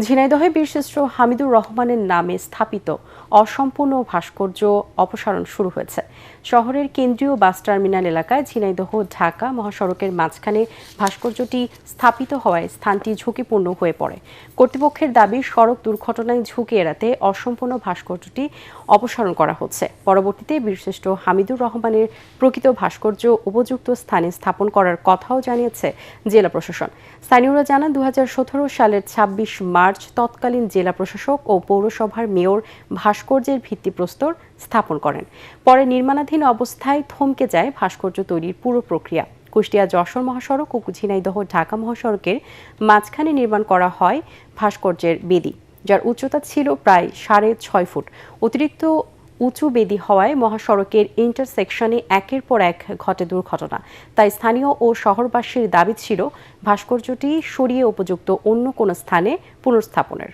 ঝিনাইদহে বীরশ্রেষ্ঠ হামিদুর রহমানের নামে স্থাপিত অসম্পূর্ণ ভাস্কর্য অপসারণ শুরু হয়েছে। শহরের কেন্দ্রীয় বাস টার্মিনাল এলাকায় ঝিনাইদহ ঢাকা মহাসড়কের মাঝখানে ভাস্কর্যটি স্থাপিত হওয়ায় স্থানটি ঝুঁকিপূর্ণ হয়ে পড়ে। কর্তৃপক্ষের দাবি, সড়ক দুর্ঘটনায় ঝুঁকি এড়াতে অসম্পূর্ণ ভাস্কর্যটি অপসারণ করা হচ্ছে। পরবর্তীতে বীরশ্রেষ্ঠ হামিদুর রহমানের প্রকৃত ভাস্কর্য উপযুক্ত স্থানে স্থাপন করার কথাও জানিয়েছে জেলা প্রশাসন। স্থানীয়রা জানান, 2017 সালের 26 মার্চ তৎকালীন জেলা প্রশাসক ও পৌরসভার মেয়র ভাস্কর্যের ভিত্তিপ্রস্তর স্থাপন করেন। পরে নির্মাণাধীন অবস্থায় থমকে যায় ভাস্কর্য তৈরির পুরো প্রক্রিয়া। কুষ্টিয়া যশোর মহাসড়ক ও ঝিনাইদহ ঢাকা মহাসড়কের মাঝখানে নির্মাণ করা হয় ভাস্কর্যের বেদি, যার উচ্চতা ছিল প্রায় 6.5 ফুট। অতিরিক্ত উঁচু বেদি হওয়ায় মহাসড়কের ইন্টারসেকশনে একের পর এক ঘটে দুর্ঘটনা। তাই স্থানীয় ও শহরবাসীর দাবি ছিল ভাস্কর্যটি সরিয়ে উপযুক্ত অন্য কোনো স্থানে পুনর্স্থাপনের।